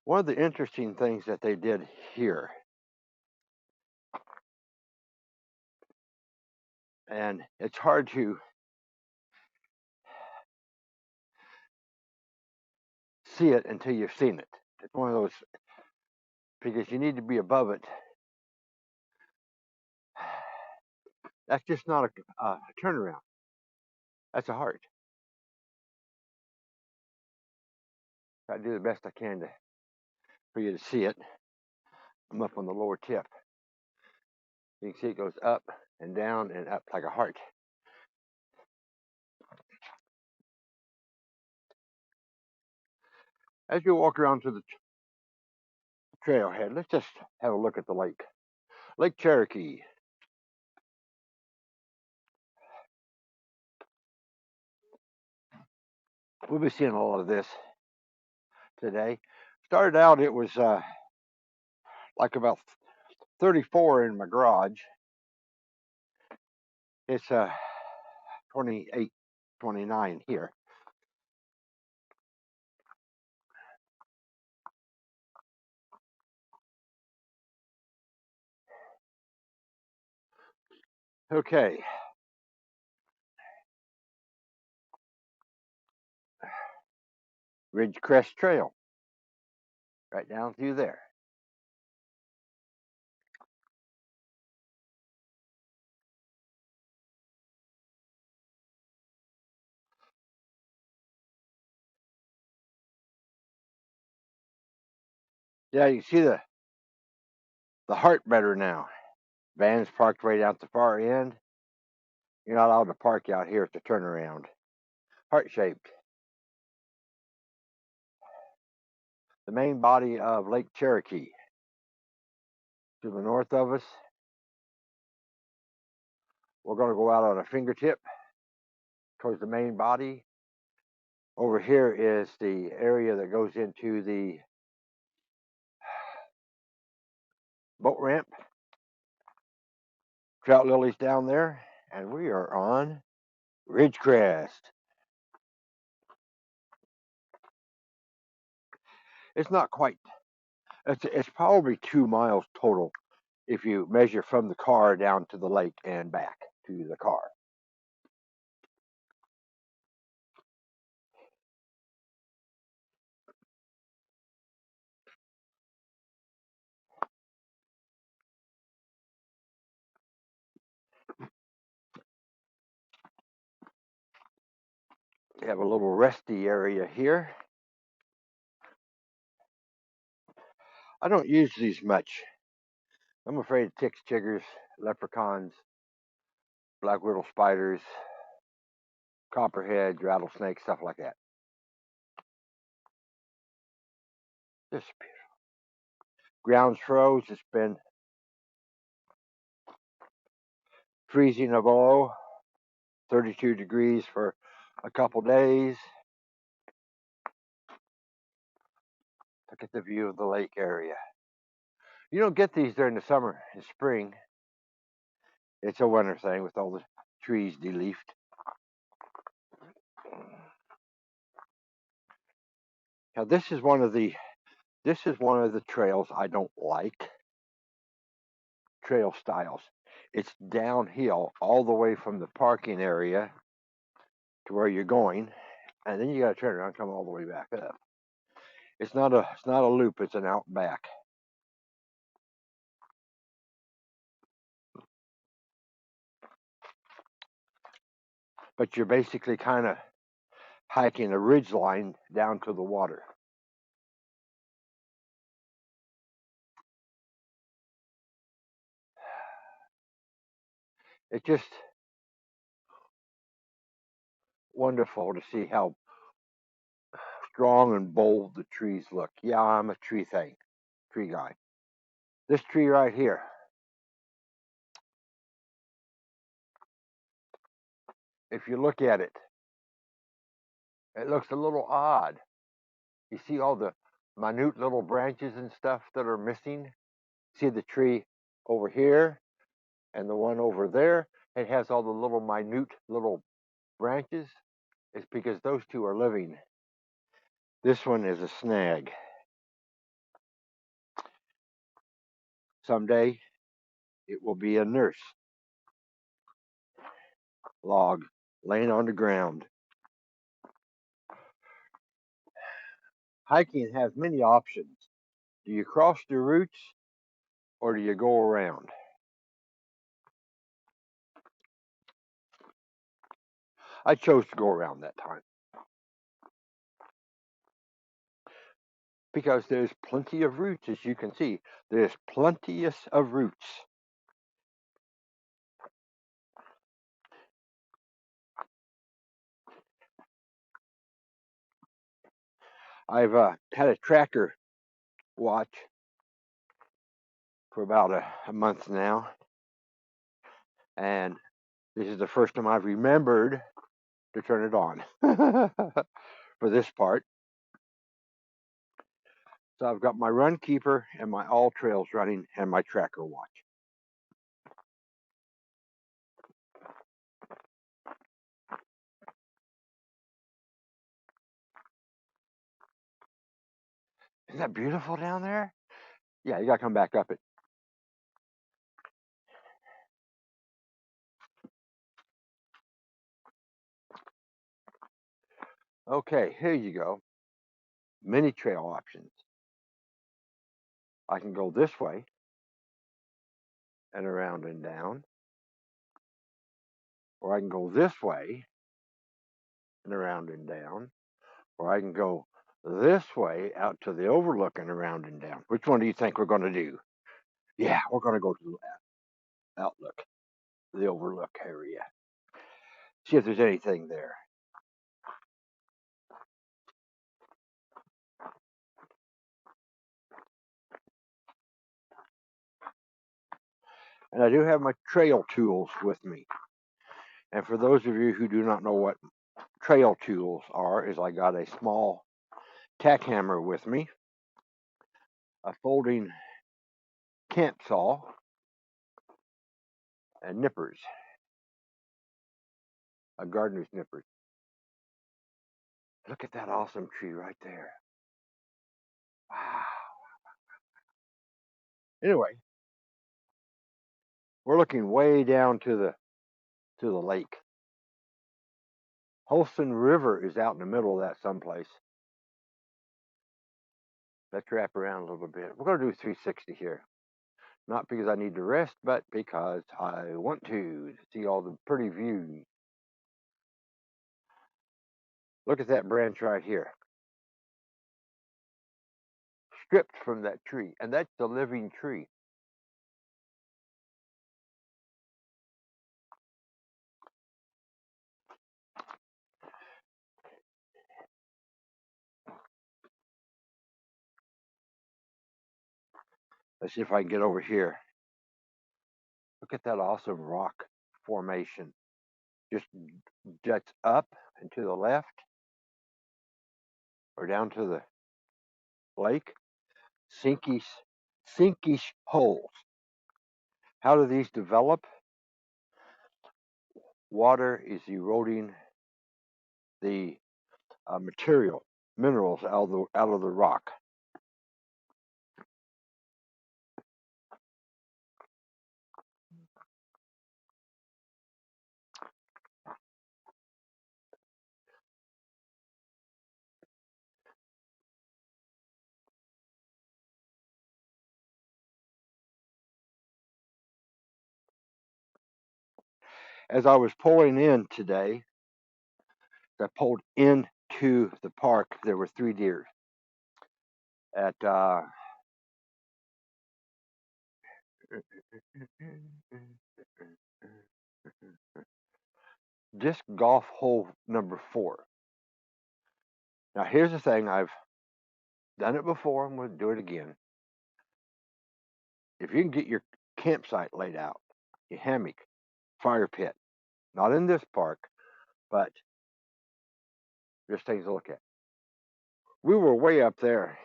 One of the interesting things that they did here, and it's hard to see it until you've seen it. It's one of those, because you need to be above it. That's just not a turnaround. That's a heart. I do the best I can for you to see it. I'm up on the lower tip. You can see it goes up and down and up like a heart. As you walk around to the trailhead, let's just have a look at the lake. Lake Cherokee. We'll be seeing a lot of this today. Started out, it was like about 34 in my garage. It's 28, 29 here. Okay. Ridgecrest Trail, right down through there. Yeah, you see the heart better now. Vans parked right out the far end. You're not allowed to park out here at the turnaround. Heart shaped. The main body of Lake Cherokee. To the north of us, we're going to go out on a fingertip towards the main body. Over here is the area that goes into the boat ramp. Trout lilies down there, and we are on Ridgecrest. It's not quite. It's probably 2 miles total if you measure from the car down to the lake and back to the car. We have a little resty area here. I don't use these much. I'm afraid of ticks, chiggers, leprechauns, black widow spiders, copperheads, rattlesnakes, stuff like that. This ground's froze. It's been freezing below 32 degrees for a couple days. Look at the view of the lake area. You don't get these during the summer and spring. It's a winter thing with all the trees deleafed. Now this is one of the trails I don't like. Trail styles. It's downhill all the way from the parking area to where you're going, and then you got to turn around and come all the way back up. It's not a loop. It's an out back. But you're basically kind of hiking a ridge line down to the water. It's just wonderful to see how strong and bold the trees look. Yeah, I'm a tree guy. This tree right here, if you look at it, it looks a little odd. You see all the minute little branches and stuff that are missing? See the tree over here and the one over there? It has all the little minute little branches. It's because those two are living. This one is a snag. Someday it will be a nurse log laying on the ground. Hiking has many options. Do you cross the routes or do you go around? I chose to go around that time because there's plenty of routes, as you can see. There's plenteous of routes. I've had a tracker watch for about a month now, and this is the first time I've remembered to turn it on for this part. So I've got my run keeper and my all trails running and my tracker watch. Isn't that beautiful down there? Yeah, you gotta come back up it. Okay, here you go. Many trail options. I can go this way and around and down, or I can go this way and around and down, or I can go this way out to the overlook and around and down. Which one do you think we're going to do? Yeah, we're going to go to the outlook, the overlook area. See if there's anything there. And I do have my trail tools with me. And for those of you who do not know what trail tools are, is I got a small tack hammer with me, a folding camp saw, and nippers, a gardener's nippers. Look at that awesome tree right there. Wow. Anyway, we're looking way down to the lake. Holston River is out in the middle of that someplace. Let's wrap around a little bit. We're going to do 360 here. Not because I need to rest, but because I want to see all the pretty views. Look at that branch right here. Stripped from that tree. And that's the living tree. Let's see if I can get over here. Look at that awesome rock formation. Just juts up and to the left or down to the lake. Sinkish holes. How do these develop? Water is eroding the minerals out of the rock. As I was pulling in today, I pulled into the park. There were 3 deer at disc golf hole number 4. Now, here's the thing. I've done it before. I'm going to do it again. If you can get your campsite laid out, your hammock, fire pit, not in this park, but just things to look at. We were way up there.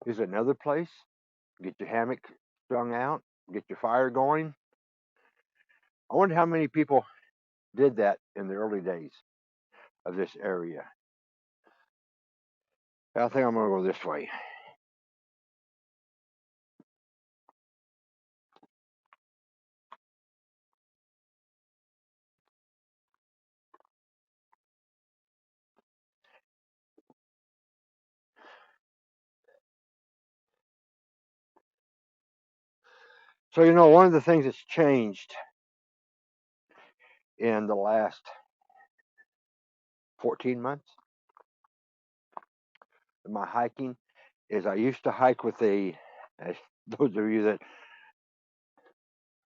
Here's another place. Get your hammock strung out, get your fire going. I wonder how many people did that in the early days of this area. I think I'm gonna go this way. So one of the things that's changed in the last 14 months in my hiking is I used to hike with as those of you that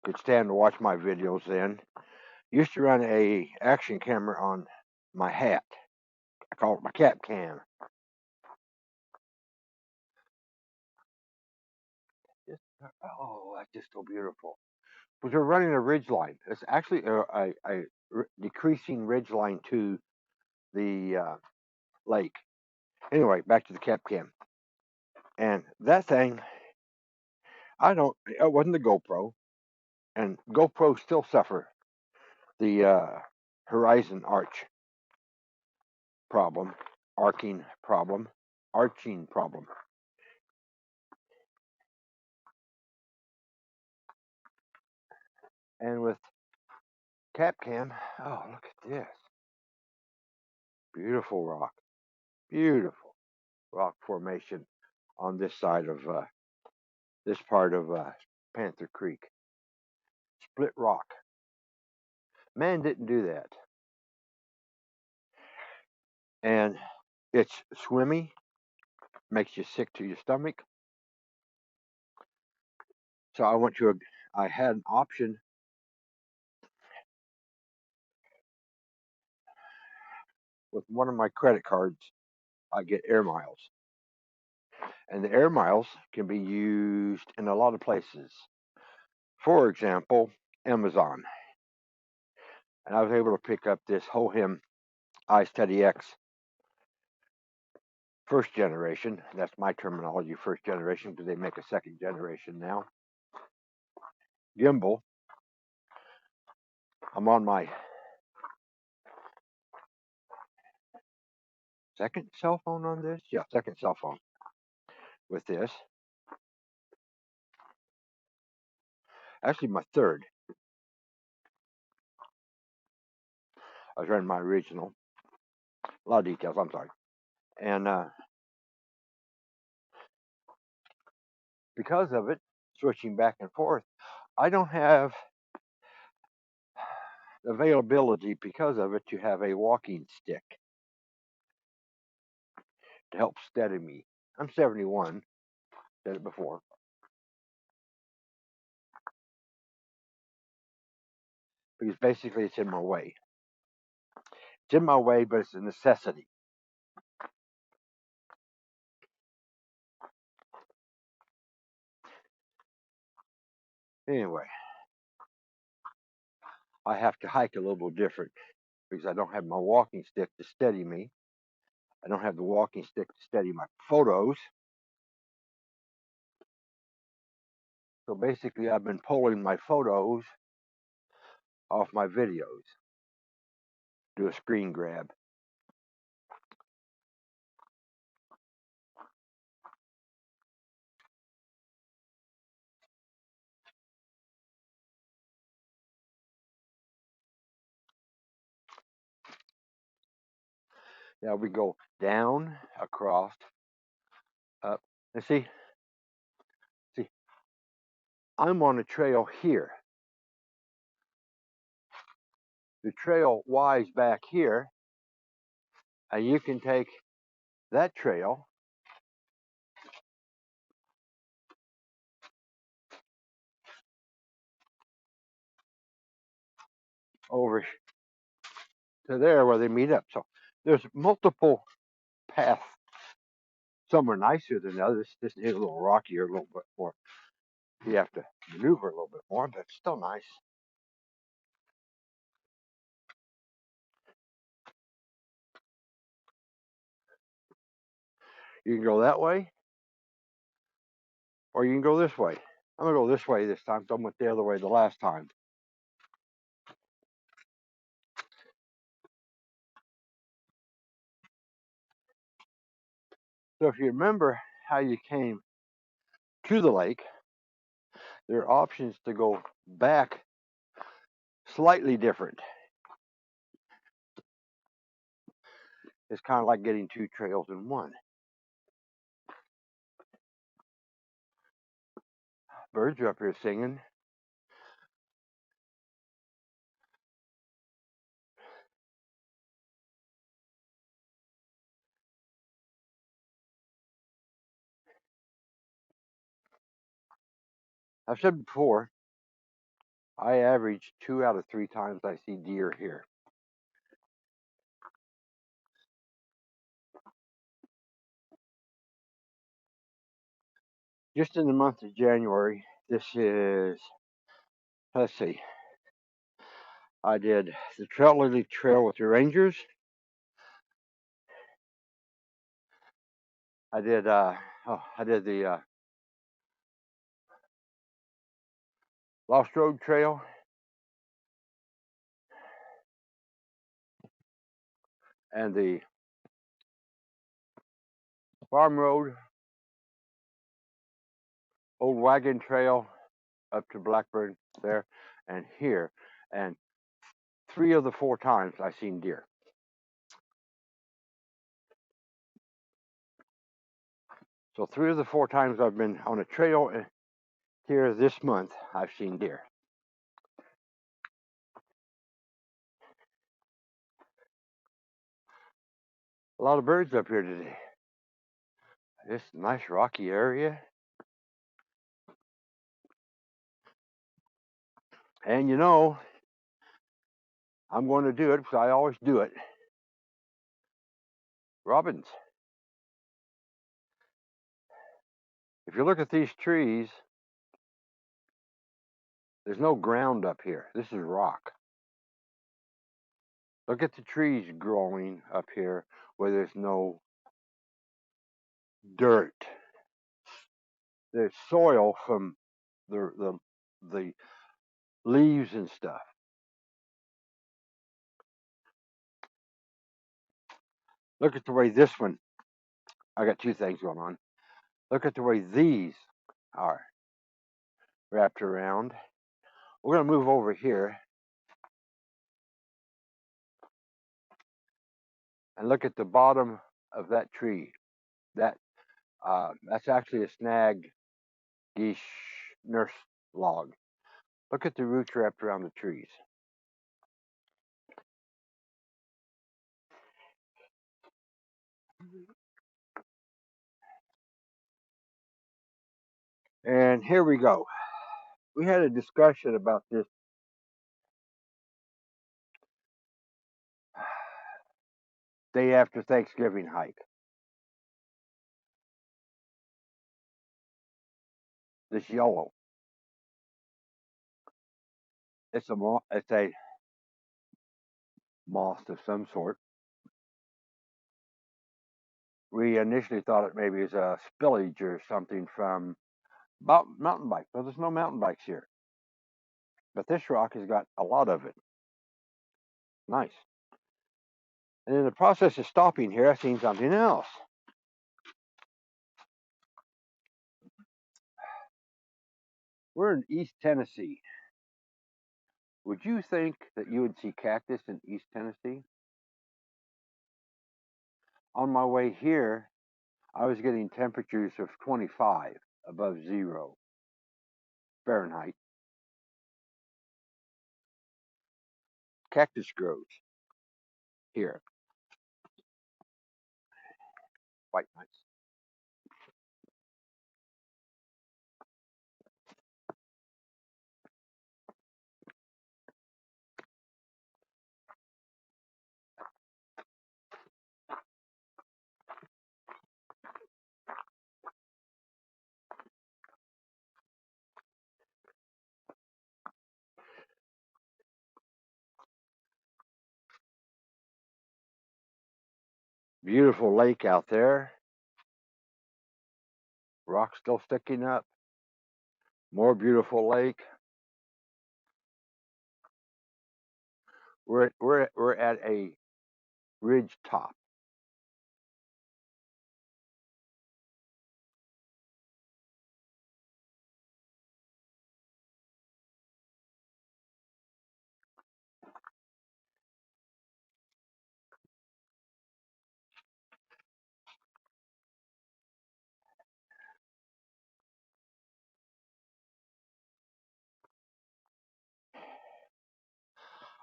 could stand to watch my videos then, used to run a action camera on my hat. I call it my cap cam. Just, oh, that's just so beautiful. Because we're running a ridge line. It's actually a decreasing ridge line to the lake. Anyway, back to the cap cam. And that thing, it wasn't the GoPro. And GoPro still suffer the horizon problem, arching problem. And with CapCam, oh, look at this. Beautiful rock. Beautiful rock formation on this side of this part of Panther Creek. Split rock. Man didn't do that. And it's swimmy, makes you sick to your stomach. So I had an option with one of my credit cards. I get air miles. And the air miles can be used in a lot of places. For example, Amazon. And I was able to pick up this Hohem iSteady X first generation. That's my terminology, first generation, because they make a second generation now. Gimbal. I'm on my second cell phone on this. Yeah, second cell phone with this. Actually, my third. I was running my original. A lot of details. I'm sorry. And because of it, switching back and forth, I don't have availability because of it to have a walking stick to help steady me. I'm 71, said it before. Because basically it's in my way. It's in my way, but it's a necessity. Anyway, I have to hike a little different because I don't have my walking stick to steady me. I don't have the walking stick to steady my photos. So basically, I've been pulling my photos off my videos. Do a screen grab. Now we go down, across, up. And see, I'm on a trail here. The trail Y's back here, and you can take that trail over to there where they meet up. So there's multiple paths. Some are nicer than others. This is a little rockier, a little bit more. You have to maneuver a little bit more, but it's still nice. You can go that way, or you can go this way. I'm gonna go this way this time, so I went the other way the last time. So if you remember how you came to the lake, there are options to go back slightly different. It's kind of like getting two trails in one. Birds are up here singing. I've said before, I average 2 out of 3 times I see deer here. Just in the month of January, this is, let's see, I did the Trail Lily Trail with the Rangers. I did the Lost Road Trail, and the Farm Road, Old Wagon Trail up to Blackburn there, and here. And 3 of the 4 times I seen deer. So 3 of the 4 times I've been on a trail here this month, I've seen deer. A lot of birds up here today. This nice rocky area. And you know, I'm going to do it because I always do it. Robins. If you look at these trees, there's no ground up here. This is rock. Look at the trees growing up here where there's no dirt. There's soil from the leaves and stuff. Look at the way this one, I got 2 things going on. Look at the way these are wrapped around. We're going to move over here and look at the bottom of that tree. That's actually a snag geese nurse log. Look at the roots wrapped around the trees. And here we go. We had a discussion about this day after Thanksgiving hike. This yellow. It's a moth of some sort. We initially thought it maybe is a spillage or something from mountain bikes. Well, there's no mountain bikes here. But this rock has got a lot of it. Nice. And in the process of stopping here, I've seen something else. We're in East Tennessee. Would you think that you would see cactus in East Tennessee? On my way here, I was getting temperatures of 25 above 0 Fahrenheit. Cactus grows here. Quite nice. Beautiful lake out there. Rock still sticking up. More beautiful lake. We're at a ridge top.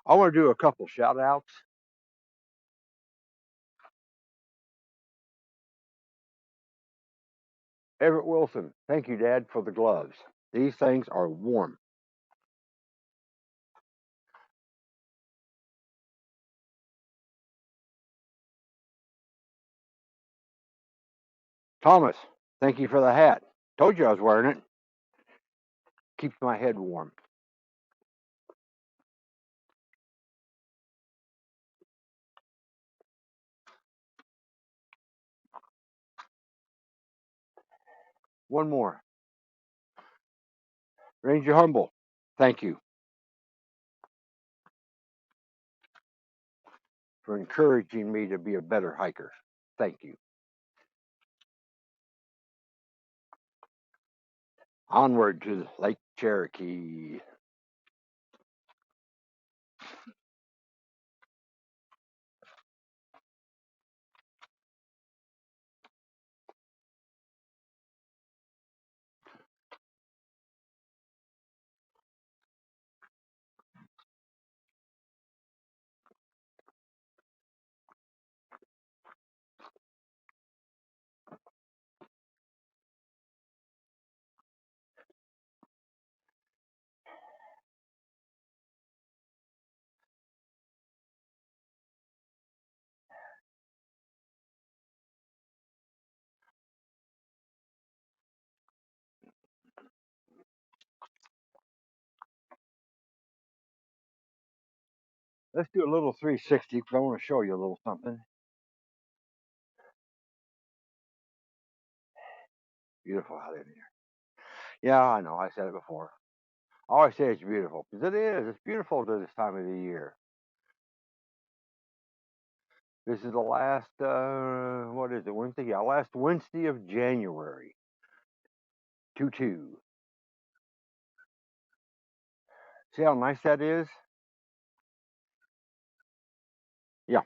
I want to do a couple shout outs. Everett Wilson, thank you, Dad, for the gloves. These things are warm. Thomas, thank you for the hat. Told you I was wearing it. Keeps my head warm. One more. Ranger Humble, thank you for encouraging me to be a better hiker. Thank you. Onward to Lake Cherokee. Let's do a little 360 because I want to show you a little something. Beautiful out in here. Yeah, I know. I said it before. I always say it's beautiful because it is. It's beautiful to this time of the year. This is the last, what is it, Wednesday? Yeah, last Wednesday of January. 2-2. See how nice that is? Yeah,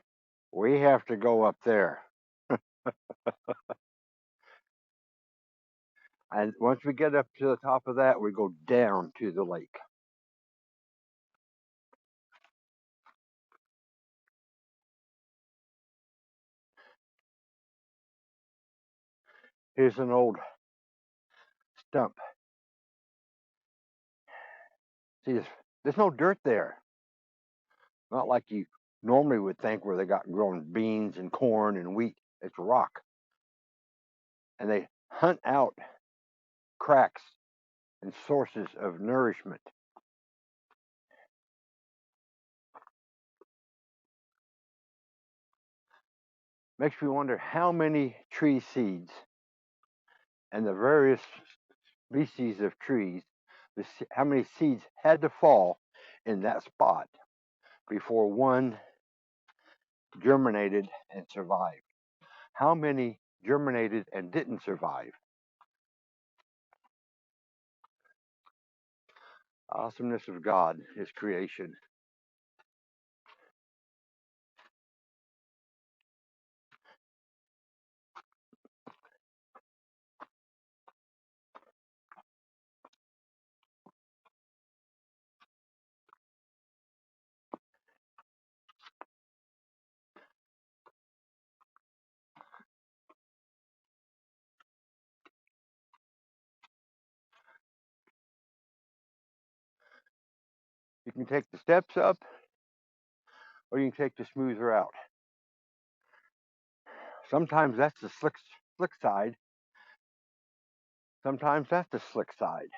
we have to go up there. And once we get up to the top of that, we go down to the lake. Here's an old stump. See, there's no dirt there. Not like you normally would think where they got grown beans and corn and wheat. It's rock. And they hunt out cracks and sources of nourishment. Makes me wonder how many tree seeds and the various species of trees, how many seeds had to fall in that spot before one germinated and survived. How many germinated and didn't survive? Awesomeness of God, His creation. You can take the steps up or you can take the smoother route. Sometimes that's the slick side. Sometimes that's the slick side.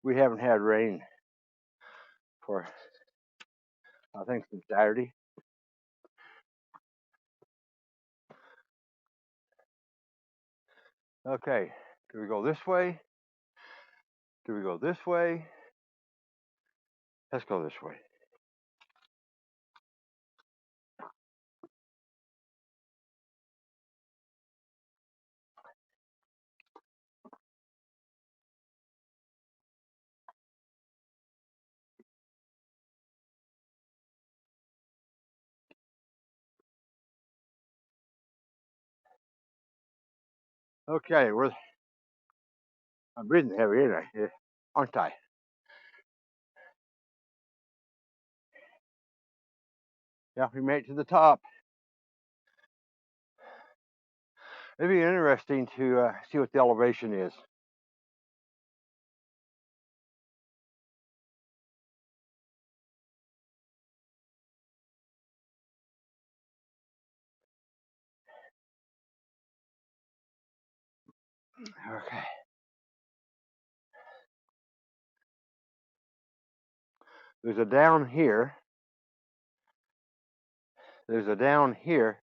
We haven't had rain for, I think, since Saturday. Okay, do we go this way? Do we go this way? Let's go this way. Okay, I'm breathing heavy, ain't I? Aren't I? Yeah, we made it to the top. It'd be interesting to see what the elevation is. Okay. There's a down here. There's a down here.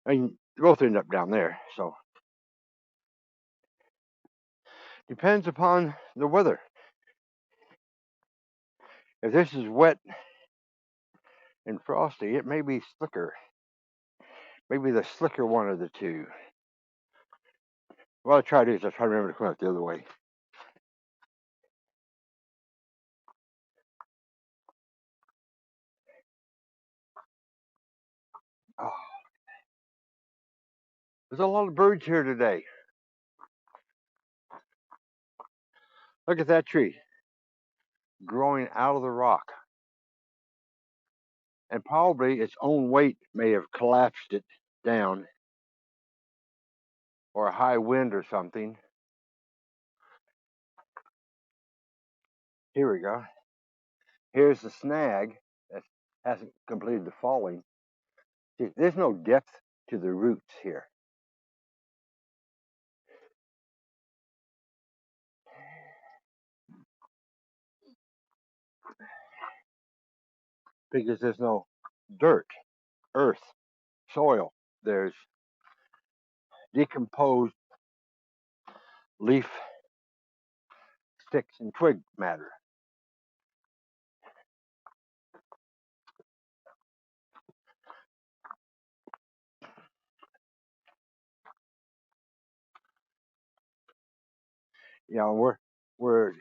I mean, they both end up down there. So depends upon the weather. If this is wet and frosty, it may be slicker. Maybe the slicker one of the two. What I try to do is I try to remember to come out the other way. Oh, there's a lot of birds here today. Look at that tree growing out of the rock. And probably its own weight may have collapsed it down, or a high wind or something. Here we go. Here's the snag that hasn't completed the falling. See, there's no depth to the roots here. Because there's no dirt, earth, soil. There's decomposed leaf, sticks, and twig matter. You know, we're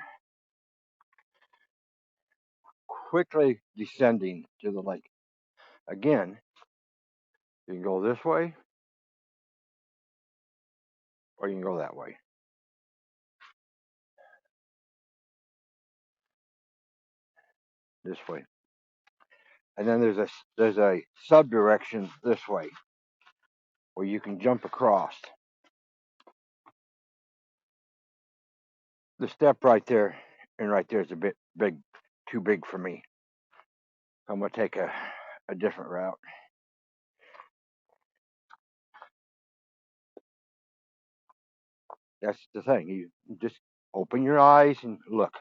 quickly descending to the lake. Again, you can go this way or you can go that way. This way. And then there's a sub direction this way where you can jump across. The step right there and right there is a bit big, too big for me. I'm gonna take a different route. That's the thing. You just open your eyes and look.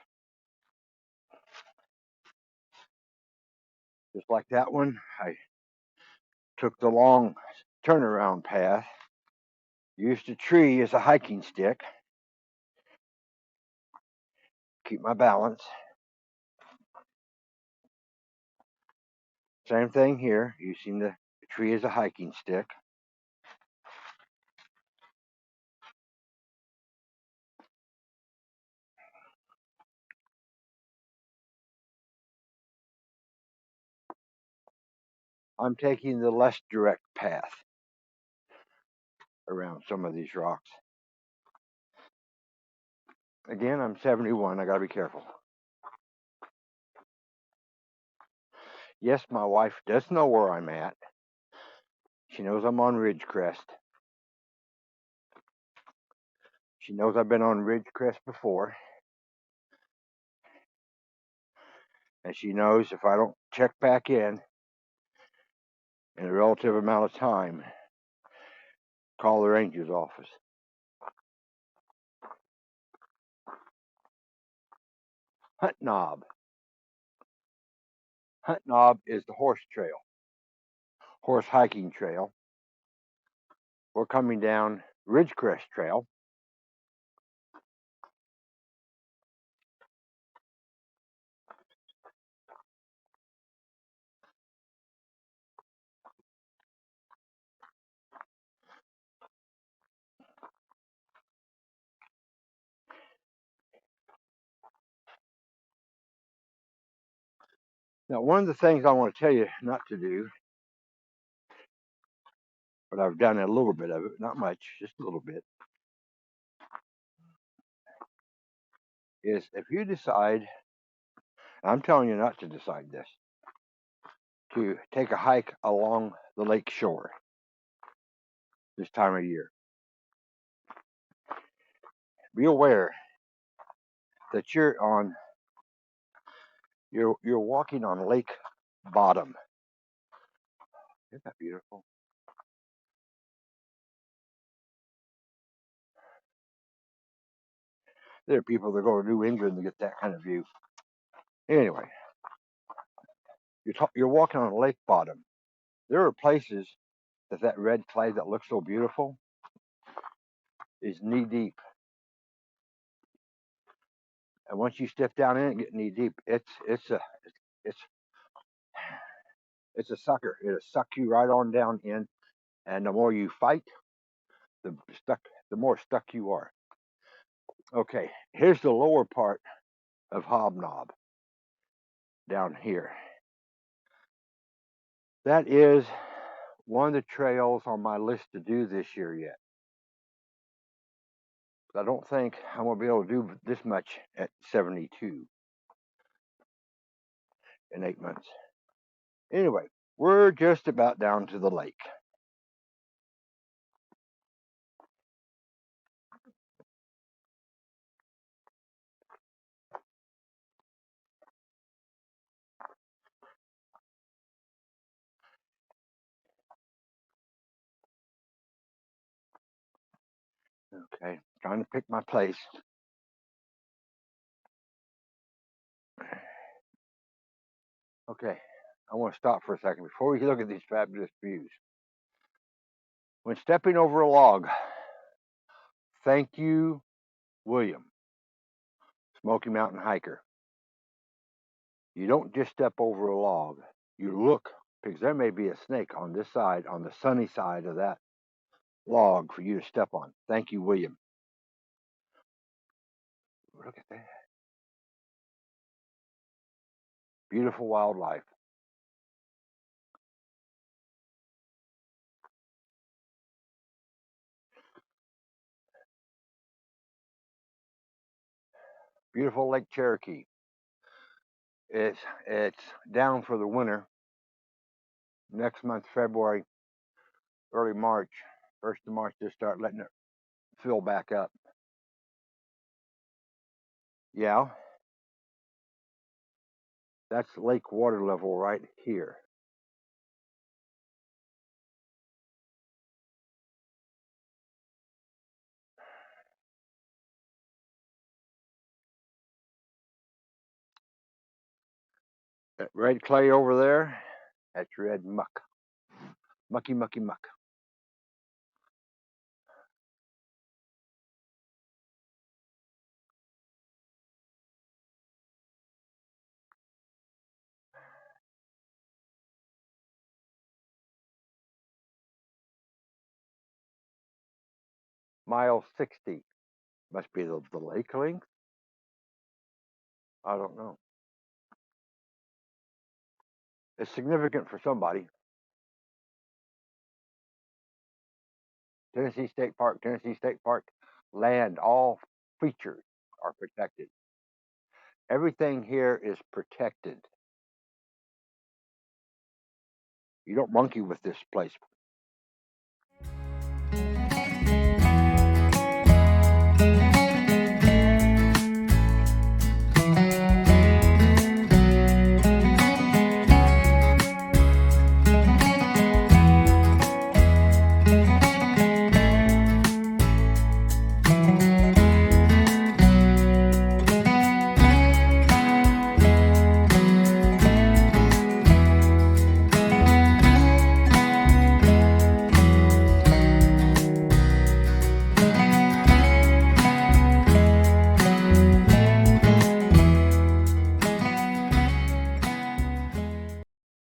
Just like that one, I took the long turnaround path, used a tree as a hiking stick, keep my balance. Same thing here, using the tree as a hiking stick. I'm taking the less direct path around some of these rocks. Again, I'm 71. I got to be careful. Yes, my wife does know where I'm at. She knows I'm on Ridgecrest. She knows I've been on Ridgecrest before. And she knows if I don't check back in a relative amount of time, call the ranger's office. Hunt Knob. Hunt Knob is the horse trail, horse hiking trail. We're coming down Ridgecrest Trail. Now, one of the things I want to tell you not to do, but I've done a little bit of it, not much, just a little bit, is if you decide, I'm telling you not to decide this, to take a hike along the lake shore this time of year, be aware that you're walking on lake bottom. Isn't that beautiful? There are people that go to New England to get that kind of view. Anyway, you're walking on lake bottom. There are places that red clay that looks so beautiful is knee deep, and once you step down in it and get knee deep, it's it's a sucker. It'll suck you right on down in, and the more you fight, the stuck the more stuck you are. Okay, here's the lower part of Hobnob down here. That is one of the trails on my list to do this year yet. I don't think I'm going to be able to do this much at 72 in 8 months. Anyway, we're just about down to the lake. Okay, trying to pick my place. Okay, I want to stop for a second before we look at these fabulous views. When stepping over a log, thank you, William, Smoky Mountain hiker. You don't just step over a log. You look, because there may be a snake on this side, on the sunny side of that log for you to step on. Thank you, William. Look at that. Beautiful wildlife. Beautiful Lake Cherokee. It's down for the winter. Next month, February, early March, 1st of March, they start letting it fill back up. Yeah, that's lake water level right here. That red clay over there, that's red muck. Mucky, mucky, muck. Mile 60 must be the lake length. I don't know. It's significant for somebody. Tennessee State Park land, all features are protected. Everything here is protected. You don't monkey with this place.